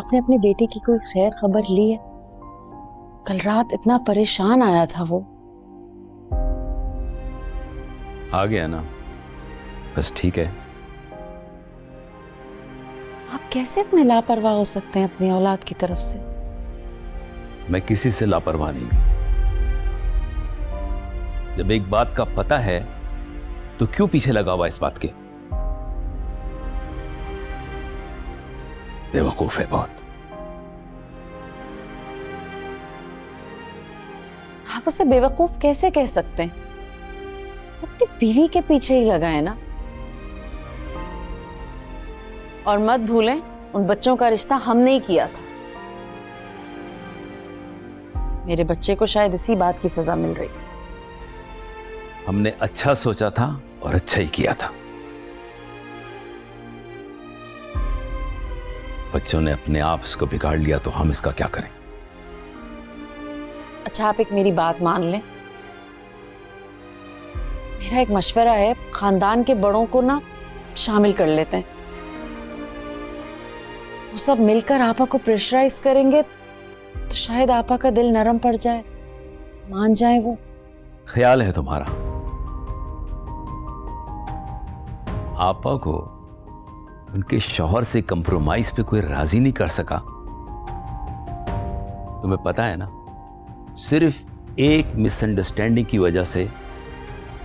आपने अपनी बेटी की कोई खैर खबर ली है? कल रात इतना परेशान आया था वो। आ गया ना, बस ठीक है। आप कैसे इतने लापरवाह हो सकते हैं अपनी औलाद की तरफ से? मैं किसी से लापरवाह नहीं हूं। जब एक बात का पता है तो क्यों पीछे लगा हुआ इस बात के? बेवकूफ है बहुत। आप उसे बेवकूफ कैसे कह सकते हैं? अपनी बीवी के पीछे ही लगा है ना। और मत भूलें, उन बच्चों का रिश्ता हमने ही किया था। मेरे बच्चे को शायद इसी बात की सजा मिल रही। हमने अच्छा सोचा था और अच्छा ही किया था। बच्चों ने अपने आप इसको बिगाड़ लिया तो हम इसका क्या करें? अच्छा, आप एक मेरी बात मान लें। मेरा एक मशवरा है, खानदान के बड़ों को ना शामिल कर लेते हैं। वो सब मिलकर आपा को प्रेशराइज करेंगे तो शायद आपा का दिल नरम पड़ जाए, मान जाए वो। ख्याल है तुम्हारा। आपा को उनके शौहर से कंप्रोमाइज पे कोई राजी नहीं कर सका। तुम्हें पता है ना, सिर्फ एक मिसअंडरस्टैंडिंग की वजह से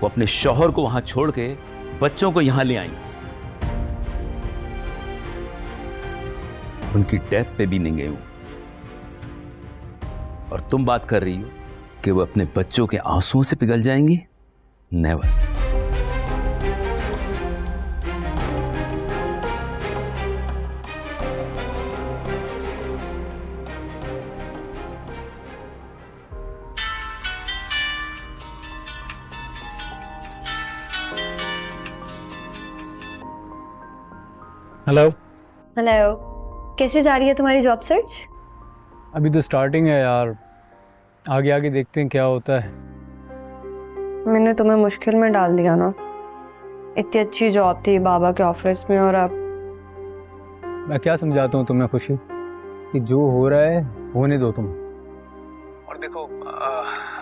वो अपने शौहर को वहां छोड़ के बच्चों को यहां ले आई। उनकी डेथ पे भी नहीं गई हूं। और तुम बात कर रही हो कि वो अपने बच्चों के आंसुओं से पिघल जाएंगी? नेवर। हेलो। हेलो, कैसे जा रही है तुम्हारी जॉब सर्च? अभी तो स्टार्टिंग है यार, आगे आगे देखते हैं क्या होता है। मैंने तुम्हें मुश्किल में डाल दिया ना। इतनी अच्छी जॉब थी बाबा के ऑफिस में और अब। मैं क्या समझाता हूँ तुम्हें खुशी, कि जो हो रहा है होने दो तुम। और देखो,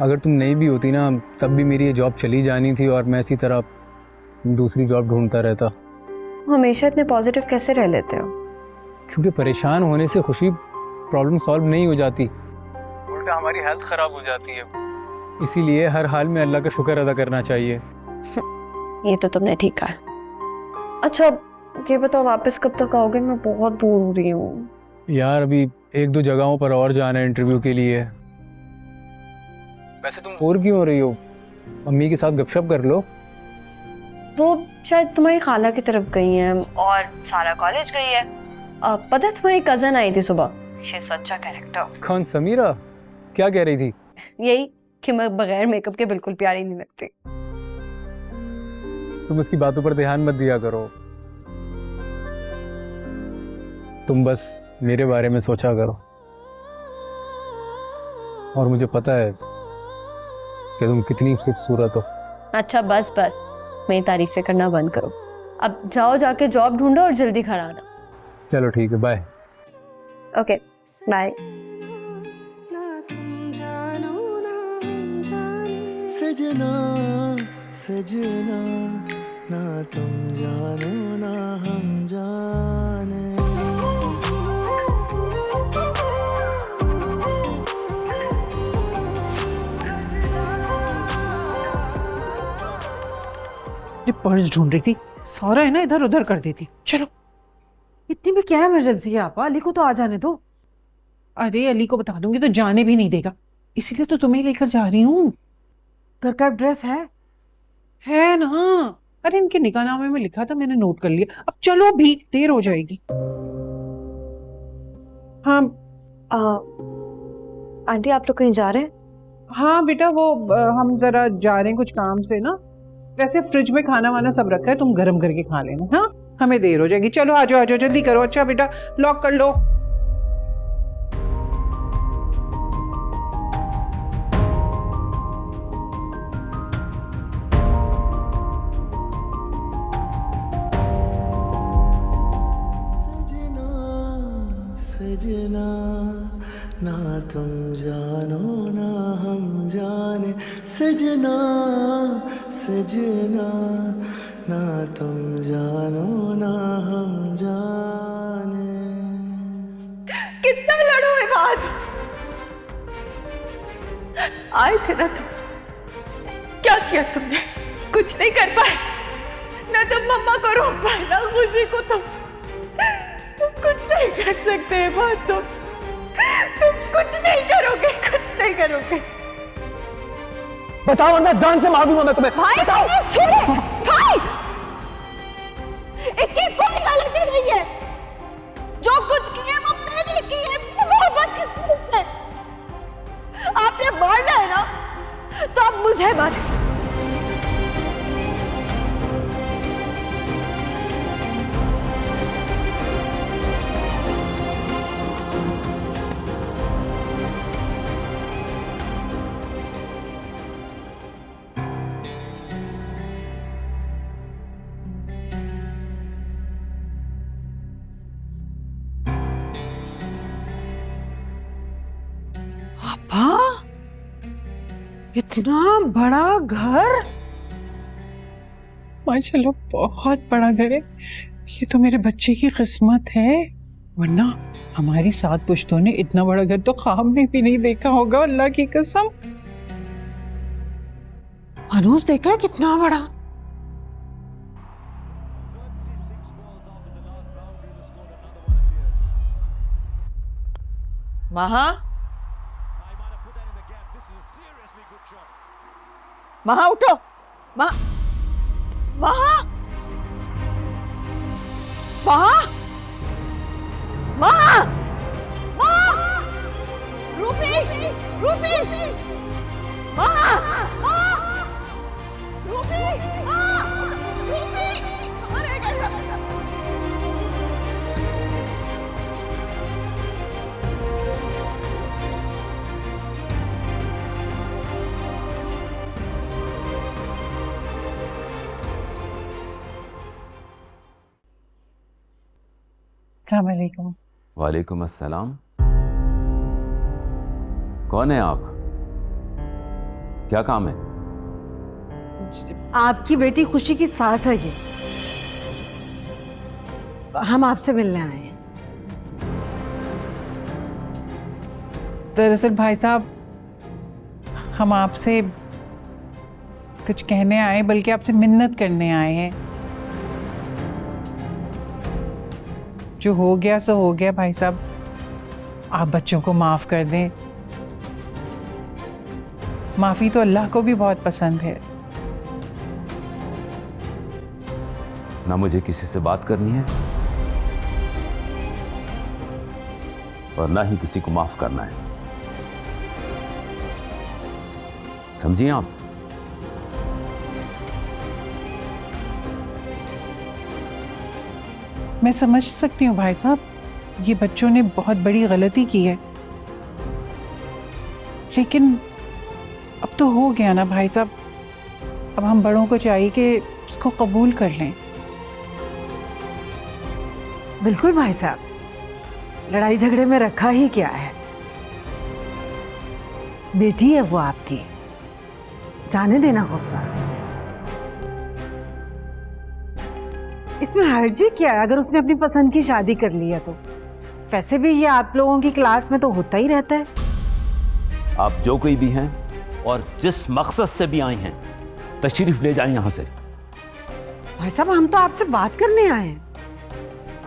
अगर तुम नहीं भी होती ना तब भी मेरी ये जॉब चली जानी थी और मैं इसी तरह दूसरी जॉब ढूंढता रहता। हमेशा इतने पॉजिटिव कैसे रह लेते हो? क्योंकि परेशान होने से खुशी प्रॉब्लम सॉल्व नहीं हो जाती, उल्टा हमारी हेल्थ खराब हो जाती है। इसीलिए हर हाल में अल्लाह का शुक्र अदा करना चाहिए। ये तो तुमने ठीक कहा। अच्छा ये बताओ, वापस कब तक आओगे? मैं बहुत बोर हो रही हूँ यार। अभी एक दो जगहों पर और जाना है इंटरव्यू के लिए। वैसे तुम बोर क्यों हो रही हो? मम्मी के साथ गपशप कर लो। वो शायद तुम्हारी खाला की तरफ गई हैं और सारा कॉलेज गई है। पता है तुम्हारी कजन आई थी सुबह, she is such a character. कौन, समीरा? क्या कह रही थी? यही कि मैं बगैर मेकअप के बिल्कुल प्यारी नहीं लगती। तुम उसकी बातों पर ध्यान मत दिया करो, तुम बस मेरे बारे में सोचा करो। और मुझे पता है कि तुम कितनी खूबसूरत हो। अच्छा बस बस, मेरी तारीफें करना बंद करो। अब जाओ, जाके जॉब ढूंढो और जल्दी घर आना। चलो ठीक है, बाय। Okay bye. सजना सजना ना तुम जानो ना हम जाने। पर्स ढूंढ रही थी, सारा है ना इधर उधर कर देती। चलो, इतनी भी क्या इमरजेंसी है आपा? अली को तो आ जाने दो। अरे अली को बता दूंगी तो जाने भी नहीं देगा, इसीलिए तो तुम्हें लेकर जा रही हूँ। घर का एड्रेस है ना? अरे इनके निकाहनामे में लिखा था, मैंने नोट कर लिया। अब चलो भी, देर हो जाएगी। हाँ आंटी आप लोग कहीं जा रहे हैं? हाँ बेटा, वो हम जरा जा रहे हैं कुछ काम से ना। वैसे फ्रिज में खाना वाना सब रखा है, तुम गर्म करके खा लेना। हाँ, हमें देर हो जाएगी। चलो आ जाओ जल्दी करो। अच्छा बेटा, लॉक कर लो। सजना तुम जानो ना हम जाने सजना सजना ना तुम जानो ना हम जाने। कितना लड़ो ये बात, आए थे ना तुम, क्या किया तुमने? कुछ नहीं कर पाए ना, तुम मम्मा को रोक पाए ना खुशी को, तुम कुछ नहीं कर सकते ये बात, तुम कुछ नहीं करोगे, कुछ नहीं करोगे। बताओ वरना जान से मार दूंगा मैं तुम्हें। भाई प्लीज छोड़े, भाई इसकी कोई गलती नहीं है, जो कुछ किए वो मैंने किए मोहब्बत की वजह से। आपने मारना है ना तो आप मुझे मारें। हाँ, इतना बड़ा घर, माशाल्लाह बहुत बड़ा घर है। ये तो मेरे बच्चे की किस्मत है, वरना हमारी 7 पुश्तों ने इतना बड़ा घर तो ख्वाब में भी नहीं देखा होगा, अल्लाह की कसम। फानूस देखा है कितना बड़ा। महा, महा उठो, महा, महा, महा, महा, महा, रूफी, रूफी, महा, महा, रूफी, महा, रूफी, अरे कैसा? अस्सलाम वालेकुम। वालेकुम अस्सलाम। कौन है आप? क्या काम है? आपकी बेटी खुशी की सास है ये, हम आपसे मिलने आए हैं। दरअसल भाई साहब, हम आपसे कुछ कहने आए, बल्कि आपसे मिन्नत करने आए हैं। जो हो गया सो हो गया भाई साहब, आप बच्चों को माफ़ कर दें। माफ़ी तो अल्लाह को भी बहुत पसंद है। ना मुझे किसी से बात करनी है और ना ही किसी को माफ करना है, समझिए आप? मैं समझ सकती हूँ भाई साहब, ये बच्चों ने बहुत बड़ी गलती की है, लेकिन अब तो हो गया ना भाई साहब। अब हम बड़ों को चाहिए कि उसको कबूल कर लें। बिल्कुल भाई साहब, लड़ाई झगड़े में रखा ही क्या है, बेटी है वो आपकी, जाने देना गुस्सा। इसमें हर्जी क्या है अगर उसने अपनी पसंद की शादी कर ली है तो? वैसे भी ये आप लोगों की क्लास में तो होता ही रहता है। आप जो कोई भी हैं और जिस मकसद से भी आए हैं, तशरीफ ले जाएं यहां से। भाई साहब, हम तो आपसे बात करने आए हैं,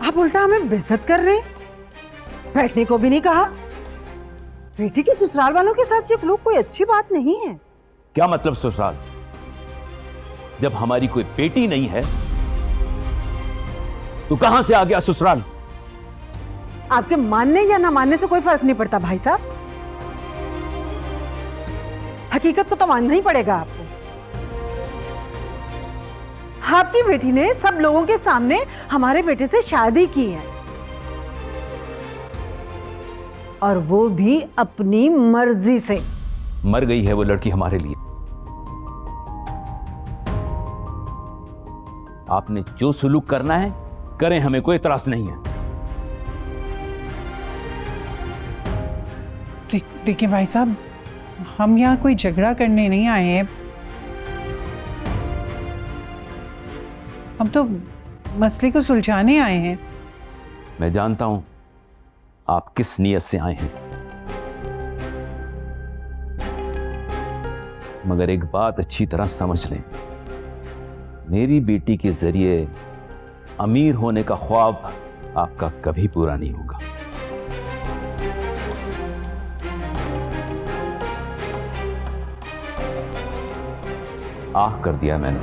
आप उल्टा हमें बेइज्जत कर रहे हैं। बैठने को भी नहीं कहा। बेटी के ससुराल वालों के साथ ये सलूक कोई अच्छी बात नहीं है। क्या मतलब ससुराल? जब हमारी कोई बेटी नहीं है तो कहां से आ गया ससुराल? आपके मानने या ना मानने से कोई फर्क नहीं पड़ता भाई साहब, हकीकत को तो मानना ही पड़ेगा आपको। आपकी बेटी ने सब लोगों के सामने हमारे बेटे से शादी की है, और वो भी अपनी मर्जी से। मर गई है वो लड़की हमारे लिए। आपने जो सुलूक करना है करें, हमें कोई इतराज नहीं है। देखिए भाई साहब, हम यहाँ कोई झगड़ा करने नहीं आए हैं। हम तो मसले को सुलझाने आए हैं। मैं जानता हूं आप किस नीयत से आए हैं, मगर एक बात अच्छी तरह समझ लें, मेरी बेटी के जरिए अमीर होने का ख्वाब आपका कभी पूरा नहीं होगा। आह कर दिया मैंने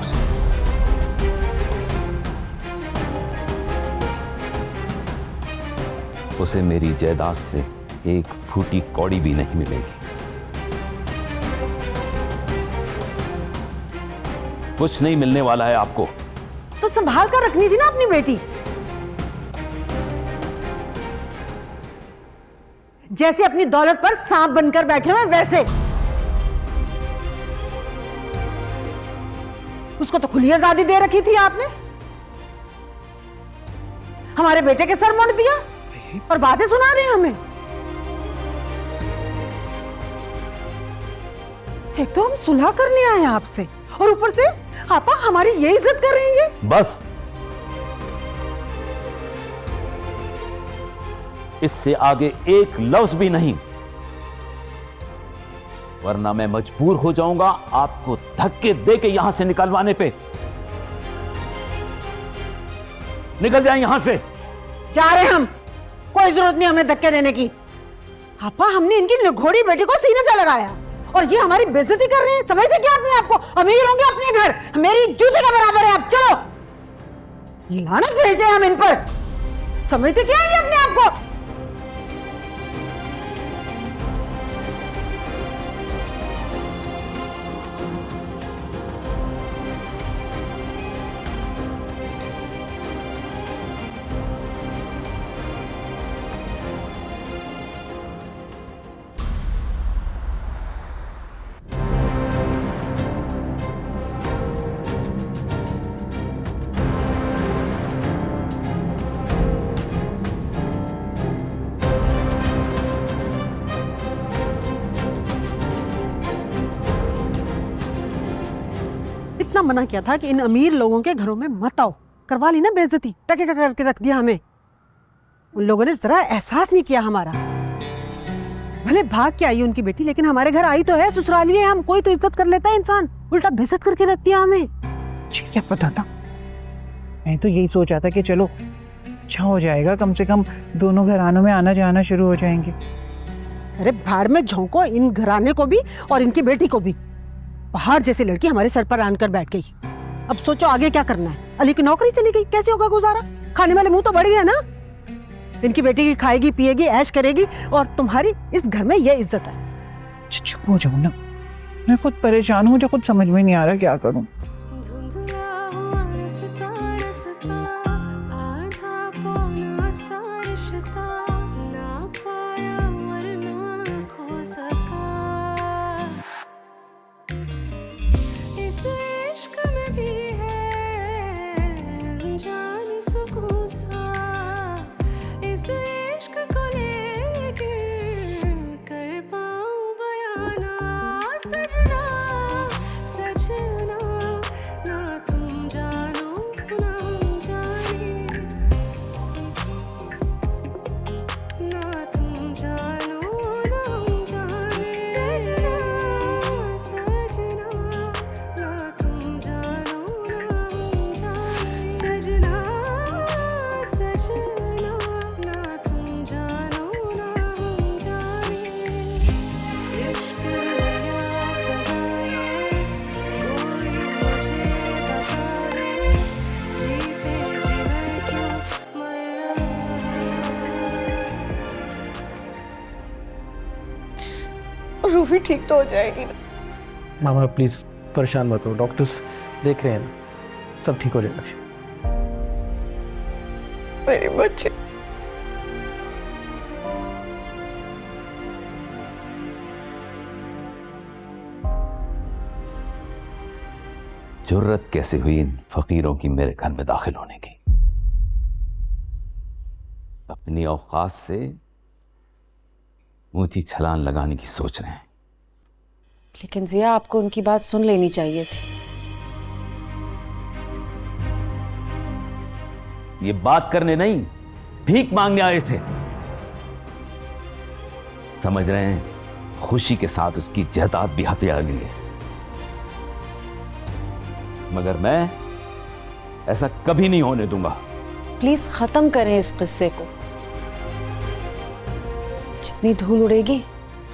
उसे मेरी जायदाद से एक फूटी कौड़ी भी नहीं मिलेगी। कुछ नहीं मिलने वाला है आपको। तो संभाल कर रखनी थी ना अपनी बेटी। जैसे अपनी दौलत पर सांप बनकर बैठे हुए वैसे। उसको तो खुली आजादी दे रखी थी आपने। हमारे बेटे के सर मोड़ दिया और बातें सुना रहे हैं हमें। एक तो हम सुलह करने आए हैं आपसे और ऊपर से आपा हमारी ये इज्जत कर रही है। बस इससे आगे एक लफ्ज भी नहीं, वरना मैं मजबूर हो जाऊंगा आपको धक्के देके यहां से निकलवाने पे। निकल जाएं यहां से। जा रहे हम, कोई जरूरत नहीं हमें धक्के देने की। आपा हमने इनकी निघोड़ी बेटी को सीने से लगाया और ये हमारी बेइज्जती कर रहे हैं। समझते क्या अपने आप को? अमीर होंगे अपने घर, मेरी जूते का बराबर है। आप चलो, लानत भेजते हैं हम इन पर। समझते क्या है अपने आप को? इतना मना किया था कि इन अमीर लोगों के घरों में मत आओ। करवा ली ना बेइज्जती, टके का करके रख दिया हमें। उन लोगों ने जरा एहसास नहीं किया हमारा। भले भाग के आई उनकी बेटी, लेकिन हमारे घर आई तो है, ससुराली है हम। कोई तो इज्जत कर लेता है इंसान, उल्टा बेइज्जत करके रख दिया हमें। जी क्या पता था। मैं तो यही सोचा था कि चलो अच्छा हो जाएगा, कम से कम दोनों घरानों में आना जाना शुरू हो जाएंगे। अरे भाड़ में झोंको इन घराने को भी और इनकी बेटी को भी। पहाड़ जैसी लड़की हमारे सर पर आनकर बैठ गई। अब सोचो आगे क्या करना है। अली की नौकरी चली गई, कैसे होगा गुजारा? खाने वाले मुंह तो बढ़ गया ना। इनकी बेटी की खाएगी पिएगी ऐश करेगी और तुम्हारी इस घर में ये इज्जत है। चुप हो जाओ ना, मैं खुद परेशान हूँ, जो खुद समझ में नहीं आ रहा क्या करूँ। रूफी ठीक तो हो जाएगी ना? मामा प्लीज परेशान मत हो, डॉक्टर्स देख रहे हैं ना, सब ठीक हो जाएगा। मेरे बच्चे। जुर्रत कैसे हुई इन फकीरों की मेरे घर में दाखिल होने की? अपनी औकात से ऊंची छलांग लगाने की सोच रहे हैं। लेकिन जिया, आपको उनकी बात सुन लेनी चाहिए थी। ये बात करने नहीं, भीख मांगने आए थे। समझ रहे हैं, खुशी के साथ उसकी जायदाद भी हथियार लेंगे, मगर मैं ऐसा कभी नहीं होने दूंगा। प्लीज खत्म करें इस किस्से को। जितनी धूल उड़ेगी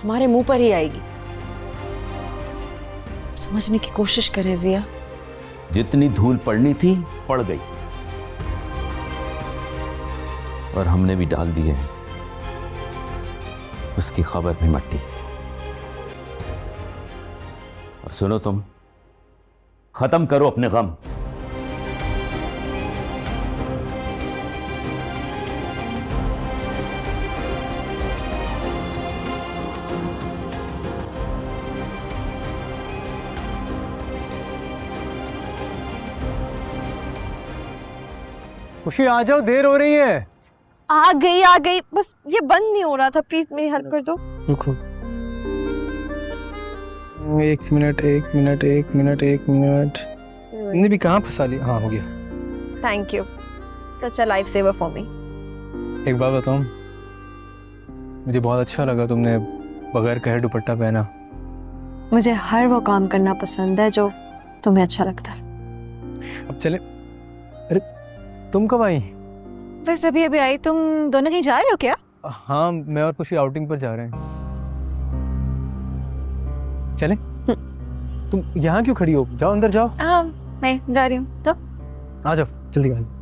हमारे मुंह पर ही आएगी। समझने की कोशिश करें जिया। जितनी धूल पड़नी थी पड़ गई, और हमने भी डाल दी है उसकी खबर में मट्टी। और सुनो, तुम खत्म करो अपने गम। खुशी आ जाओ, देर हो रही है। आ गई, बस ये बंद नहीं हो रहा था, प्लीज मेरी हेल्प कर दो। रुको, 1 मिनट 1 मिनट 1 मिनट 1 मिनट। ने भी कहाँ फंसा लिया? हाँ, हो गया। Thank you, such a life saver for me. एक बात बताऊं, मुझे बहुत अच्छा लगा तुमने बगैर कहे दुपट्टा पहना। मुझे हर वो काम करना पसंद है जो तुम्हें अच्छा लगता है। अब चले। अरे तुम कब आई? बस अभी अभी आई। तुम दोनों कहीं जा रहे हो क्या? हाँ, मैं और खुशी आउटिंग पर जा रहे हैं। चले? तुम यहाँ क्यों खड़ी हो? जाओ अंदर जाओ। हाँ, मैं जा रही हूँ। तो आ जाओ, जल्दी आ जाओ।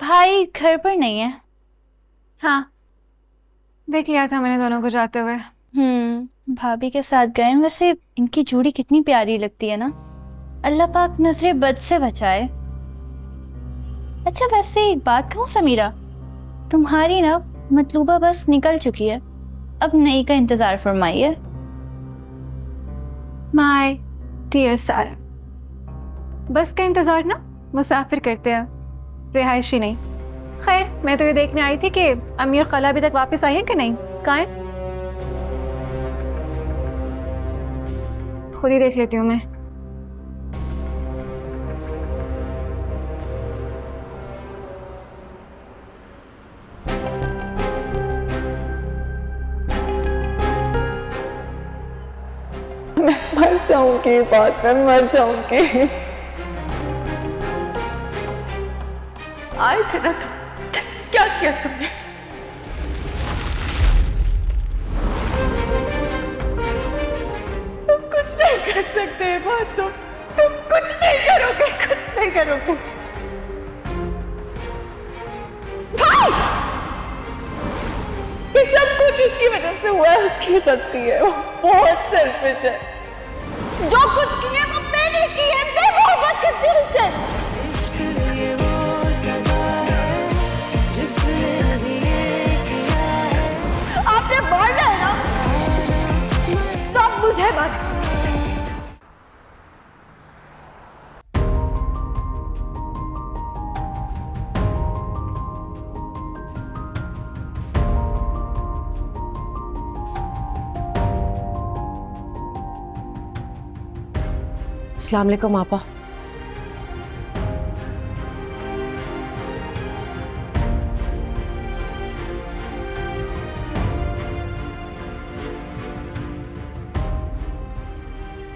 भाई घर पर नहीं है। हाँ, देख लिया था मैंने दोनों को जाते हुए। भाभी के साथ गए हैं। वैसे इनकी जोड़ी कितनी प्यारी लगती है ना। अल्लाह पाक नजरे बद से बचाए। अच्छा, वैसे एक बात कहूँ समीरा, तुम्हारी ना मतलूबा बस निकल चुकी है, अब नई का इंतजार फरमाइए। माय डियर सारा, बस का इंतजार ना मुसाफिर करते हैं, रिहायशी नहीं। खैर, मैं तो ये देखने आई थी कि अमीर खला अभी तक वापस आई है कि नहीं। कहाँ है? खुद ही देख लेती हूँ मैं। मर जाऊंगी, बात में मर जाऊंगी। आए थे ना तुम, क्या किया तुमने? तुम कुछ नहीं कर सकते बात। तुम कुछ नहीं करोगे, कुछ नहीं करोगे। भाई, ये सब कुछ उसकी वजह से हुआ है, उसकी गलती है। वो बहुत सेल्फिश है। जो कुछ किया वो मैंने किया, मैं मोहब्बत करती हूँ उससे। आपने मारना है ना, तो अब मुझे मत। अस्सलाम वालेकुम आपा।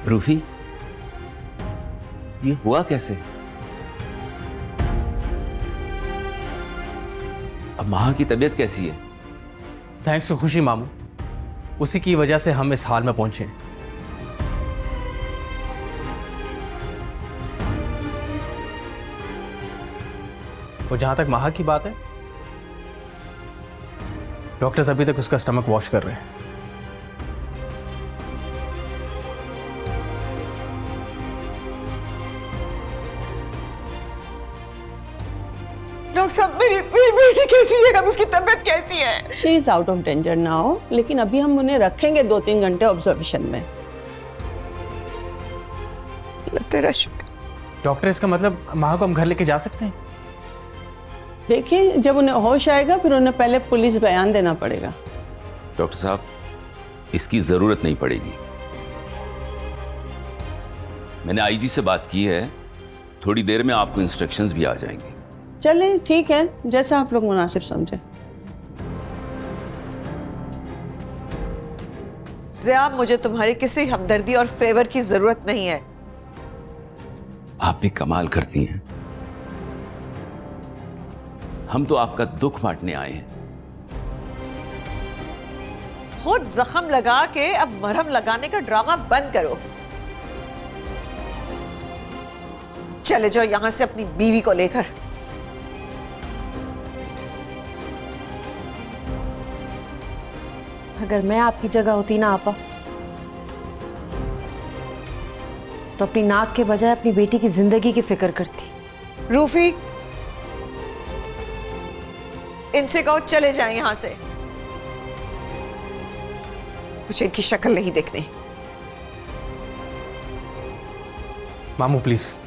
रूफी, ये हुआ कैसे? अब माँ की तबीयत कैसी है? थैंक्स टू खुशी मामू, उसी की वजह से हम इस हाल में पहुंचे हैं। और जहां तक माहा की बात है, डॉक्टर्स अभी तक उसका स्टमक वॉश कर रहे हैं। डॉक्टर साहब मेरी बेटी कैसी है, अब उसकी तबीयत कैसी है? She is out of danger now, लेकिन अभी हम उन्हें रखेंगे 2-3 घंटे ऑब्जर्वेशन में। तेरा शुक्र। डॉक्टर, इसका मतलब माँ को हम घर लेके जा सकते हैं? देखिए, जब उन्हें होश आएगा फिर उन्हें पहले पुलिस बयान देना पड़ेगा। डॉक्टर साहब, इसकी जरूरत नहीं पड़ेगी। मैंने आईजी से बात की है, थोड़ी देर में आपको इंस्ट्रक्शंस भी आ जाएंगे। चलें, ठीक है, जैसा आप लोग मुनासिब समझे। ज़िया, मुझे तुम्हारी किसी हमदर्दी और फेवर की जरूरत नहीं है। आप भी कमाल करती हैं। हम तो आपका दुख बांटने आए हैं। खुद जख्म लगा के अब मरहम लगाने का ड्रामा बंद करो। चले जाओ यहां से अपनी बीवी को लेकर। अगर मैं आपकी जगह होती ना आपा, तो अपनी नाक के बजाय अपनी बेटी की जिंदगी की फिक्र करती। रूफी, इनसे कहो चले जाएं यहां से, मुझे इनकी शक्ल नहीं देखनी। मामू प्लीज।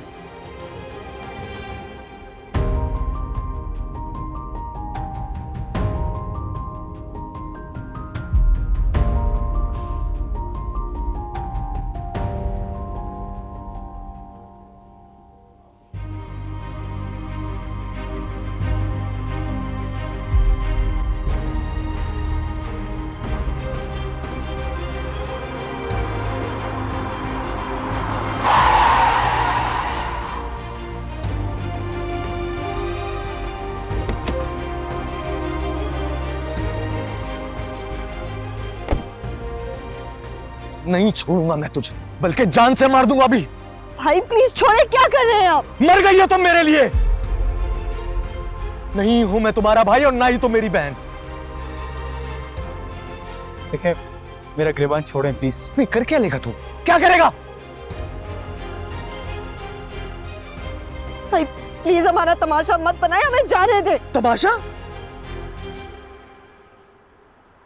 नहीं छोड़ूंगा मैं तुझे, बल्कि जान से मार दूंगा अभी। भाई प्लीज छोड़े, क्या कर रहे हैं आप? मर गई हो तुम मेरे लिए। नहीं हूं मैं तुम्हारा भाई और ना ही तो मेरी बहन। देखिए, मेरा गिरबान छोड़ें प्लीज। नहीं, कर क्या लेगा तू? क्या करेगा? भाई प्लीज हमारा तमाशा मत बनाए, हमें जाने दे। तमाशा?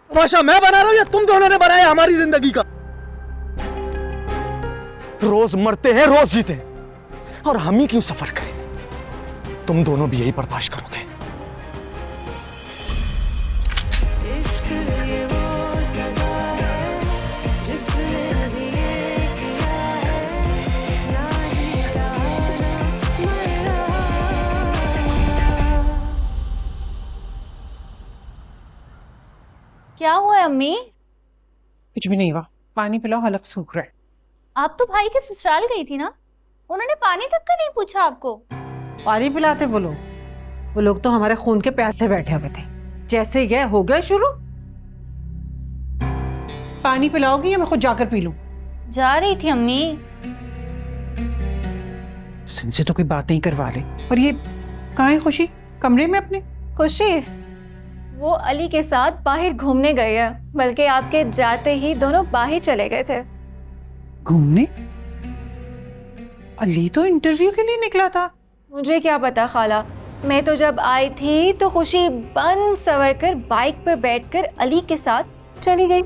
तमाशा मैं बना रहा हूं या तुम दोनों ने बनाया हमारी जिंदगी का? रोज मरते हैं, रोज जीते हैं, और हम ही क्यों सफर करें? तुम दोनों भी यही बर्दाश्त करोगे। क्या हुआ है अम्मी? कुछ भी नहीं हुआ, पानी पिलाओ, हलक सूख रहा है। आप तो भाई के ससुराल गई थी ना, उन्होंने पानी तक का नहीं पूछा आपको? पानी पिलाते वो लोग तो हमारे खून के प्यासे बैठे हुए थे। जैसे ही गए हो गए शुरू। पानी पिलाओगी या मैं खुद जाकर पी लूं? जा रही थी अम्मी। इनसे तो कोई बात नहीं करवा ले। और ये कहाँ है खुशी? कमरे में अपने? खुशी वो अली के साथ बाहर घूमने गए हैं, बल्कि आपके जाते ही दोनों बाहर चले गए थे। घूमने? अली तो इंटरव्यू के लिए निकला था। मुझे क्या पता खाला, मैं तो जब आई थी तो खुशी बन सवर कर बाइक पर बैठकर अली के साथ चली गई।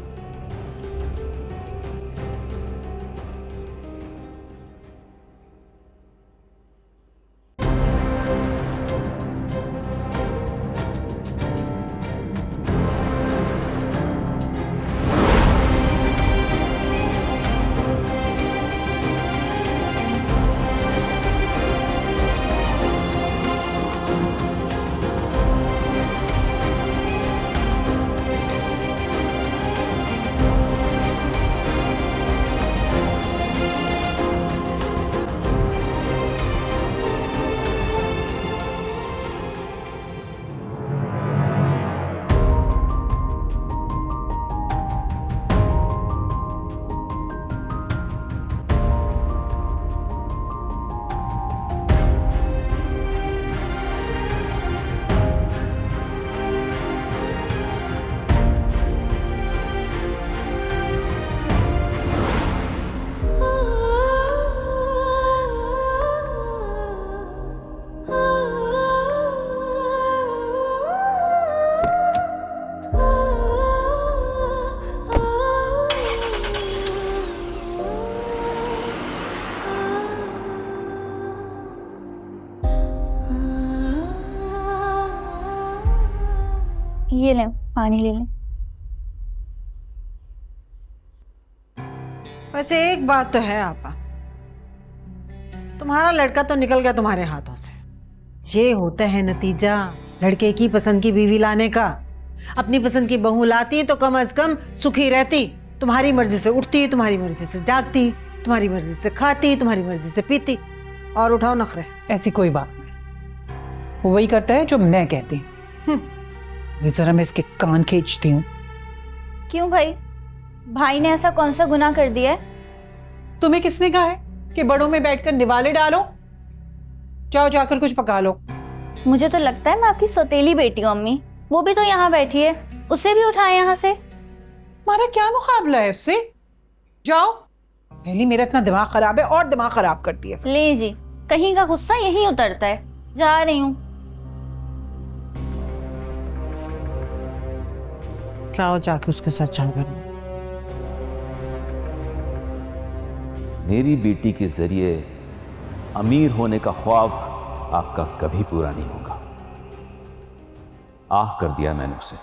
ये लें, पानी ले लें। वैसे एक बात तो है आपा, तुम्हारा लड़का तो निकल गया तुम्हारे हाथों से। ये होता है नतीजा लड़के की पसंद की बीवी लाने का। अपनी पसंद की बहू लाती तो कम से कम सुखी रहती। तुम्हारी मर्जी से उठती, तुम्हारी मर्जी से जागती, तुम्हारी मर्जी से खाती, तुम्हारी मर्जी से पीती। और उठाओ नखरे। ऐसी कोई बात नहीं, वो वही करता है जो मैं कहती हूँ। जरा मैं इसके कान खींचती हूँ। क्यों भाई, भाई ने ऐसा कौन सा गुनाह कर दिया है? तुम्हें किसने कहा है कि बड़ों में बैठकर निवाले डालो? जाओ जाकर कुछ पका लो। मुझे तो लगता है मैं आपकी सौतेली बेटी हूँ अम्मी। वो भी तो यहाँ बैठी है, उसे भी उठाए यहाँ से। हमारा क्या मुकाबला है उससे? जाओ। पहले मेरा इतना दिमाग खराब है और दिमाग खराब करती है। ले जी, कहीं का गुस्सा यहीं उतरता है। जा रही हूँ। जाओ जाके उसके साथ जाकर। मेरी बेटी के जरिए अमीर होने का ख्वाब आपका कभी पूरा नहीं होगा। आह कर दिया मैंने उसे।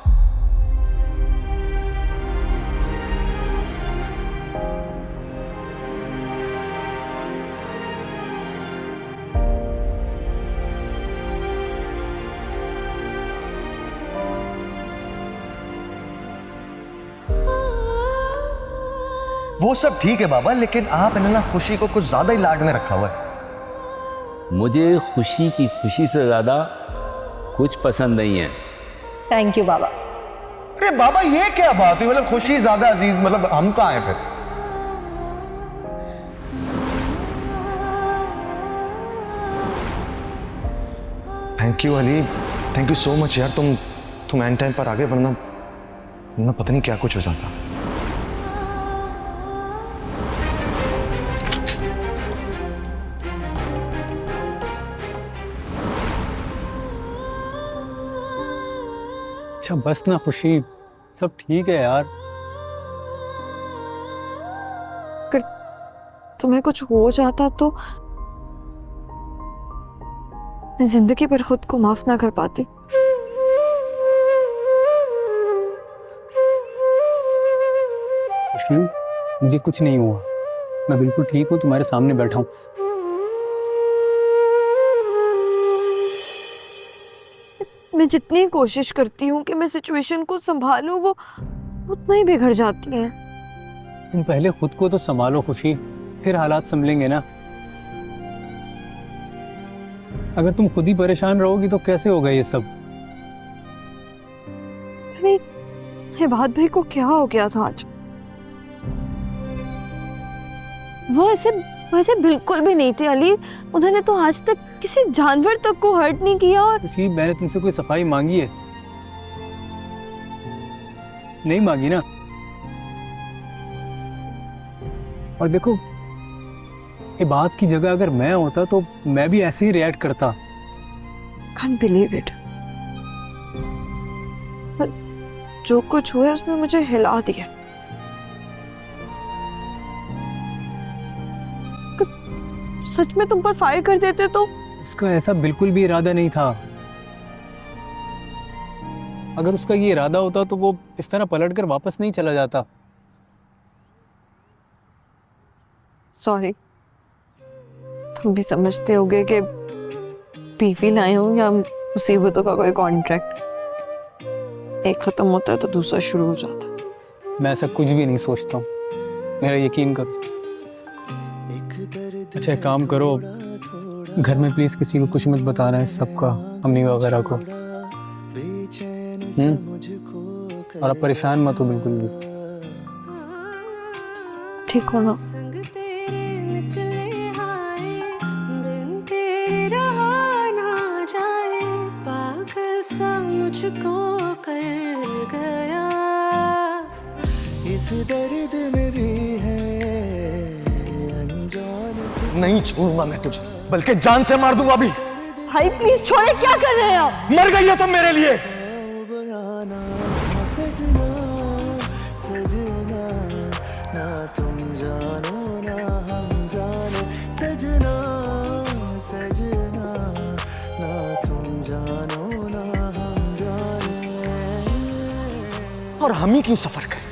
वो सब ठीक है बाबा, लेकिन आपने ना खुशी को कुछ ज्यादा ही लाड में रखा हुआ है। मुझे खुशी की खुशी से ज्यादा कुछ पसंद नहीं है। थैंक यू बाबा। अरे बाबा ये क्या बात है? मतलब खुशी ज्यादा अजीज, मतलब हम कहाँ हैं फिर? Thank you Ali, thank you so much यार। तुम एंड टाइम पर आ गए, वरना पता नहीं क्या कुछ हो जाता। अच्छा बस ना खुशी, सब ठीक है यार। अगर तुम्हें कुछ हो जाता तो मैं जिंदगी भर खुद को माफ ना कर पाती। खुशी, मुझे कुछ नहीं हुआ, मैं बिल्कुल ठीक हूँ, तुम्हारे सामने बैठा हूँ। मैं जितनी कोशिश करती हूँ कि मैं सिचुएशन को संभालूं, वो उतना ही बिगड़ जाती है। तुम पहले खुद को तो संभालो खुशी, फिर हालात संभलेंगे ना। अगर तुम खुद ही परेशान रहोगी तो कैसे होगा ये सब? इबाद भाई को क्या हो गया था आज? वो ऐसे बिल्कुल भी नहीं थे अली। उन्होंने तो आज तक किसी जानवर तक को हर्ट नहीं किया। और खुशी, मैंने तुमसे कोई सफाई मांगी है? नहीं मांगी ना। और देखो, इबाद की जगह अगर मैं होता तो मैं भी ऐसे ही रिएक्ट करता। Can't believe it। पर जो कुछ हुआ उसने मुझे हिला दिया। सच में तुम पर फायर कर देते तो? उसका ऐसा बिल्कुल भी इरादा नहीं था। अगर उसका ये इरादा होता तो वो इस तरह पलटकर वापस नहीं चला जाता। सॉरी। तुम भी समझते होगे कि बीवी लाए हूं या मुसीबतों का कोई कॉन्ट्रैक्ट। एक खत्म होता है तो दूसरा शुरू हो जाता है। मैं ऐसा कुछ भी नहीं सोचता हूँ, मेरा यकीन करो। अच्छा एक काम करो, घर में प्लीज किसी को कुछ मत बताना है, सबका, अम्मी वगैरह को। और आप परेशान मत हो बिल्कुल भी। ठीक हो ना? मुझको कर गया इस दर्द में भी है अनजान से। नहीं छोड़ूंगा मैं तुझे, बल्कि जान से मार दूंगा अभी। भाई प्लीज छोड़े, क्या कर रहे हैं आप? मर गई हो तुम मेरे लिए। सजना सजना ना तुम जानो ना हम जाने, सजना सजना ना तुम जानो ना हम जाने। और हम ही क्यों सफर करें?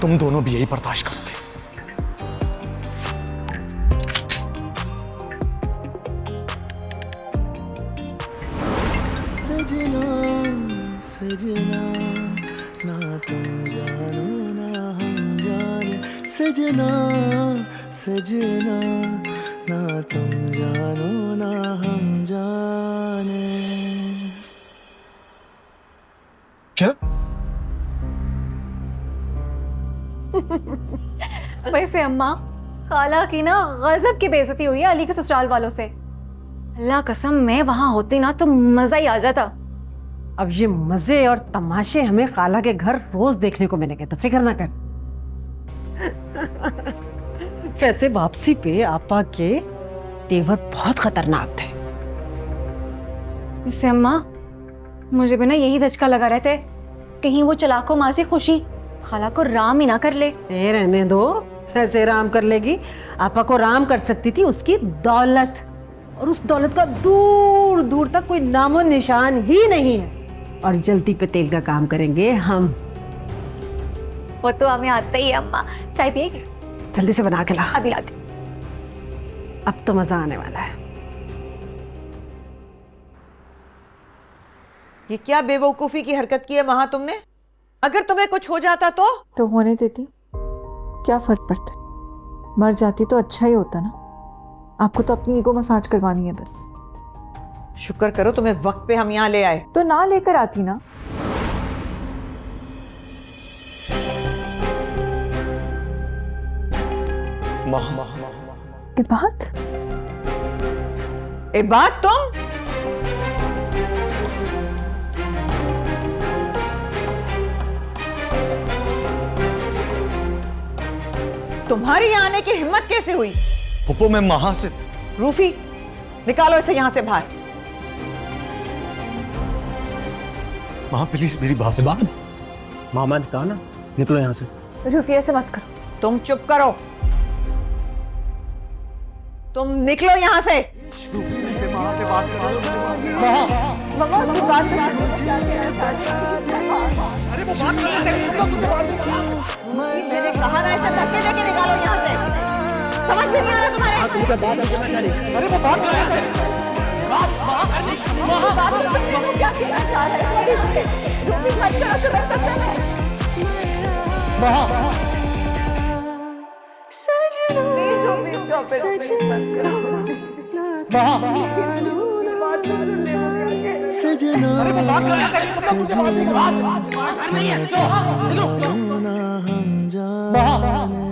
तुम दोनों भी यही बर्दाश्त करोगे। सजना सजना ना तुम जानो ना हम जाने, सजना सजना ना तुम जानो ना हम जाने। क्या? वैसे अम्मा, खाला की ना गजब की बेइज्जती हुई है अली के ससुराल वालों से। अल्लाह कसम, मैं वहां होती ना तो मजा ही आ जाता। अब ये मजे और तमाशे हमें खाला के घर रोज देखने को मिलेंगे, तो फिक्र ना कर। वैसे वापसी पे आपा के तेवर बहुत खतरनाक थे। वैसे अम्मा, मुझे भी ना यही धचका लगा रहते, कहीं वो चलाको माँ से खुशी खाला को राम ही ना कर ले। ए रहने दो, ऐसे राम कर लेगी? आपा को राम कर सकती थी उसकी दौलत, और उस दौलत का दूर दूर तक कोई नामो निशान ही नहीं है। और जल्दी पे तेल का काम करेंगे हम। वो तो हमें आता ही है अम्मा। चाय पिएगी? जल्दी से बना के ला। अभी आती। अब तो मजा आने वाला है। ये क्या बेवकूफी की हरकत की है वहां तुमने? अगर तुम्हें कुछ हो जाता तो होने देती, क्या फर्क पड़ता है? मर जाती तो अच्छा ही होता ना। आपको तो अपनी ईगो मसाज करवानी है बस। शुक्र करो तुम्हें वक्त पे हम यहाँ ले आए। तो ना लेकर आती ना। बात तुम तुम्हारी यहाँ आने की हिम्मत कैसे हुई? फुप्पो, मैं वहां से। रूफी, निकालो इसे यहाँ से बाहर। माँ प्लीज मेरी बात। मामा ने कहा ना, निकलो यहाँ से। रूफी, ऐसे मत करो। तुम चुप करो। तुम निकलो यहाँ से। मैंने कहा ना, इसे धक्के देके निकालो यहाँ से। समझ में नहीं आ रहा तुम्हारे? अरे वो बात क्या कहना चाह रहे हो? रूफी, मत करो, तुम्हें कसम है। सजना सजना ना हम जाने।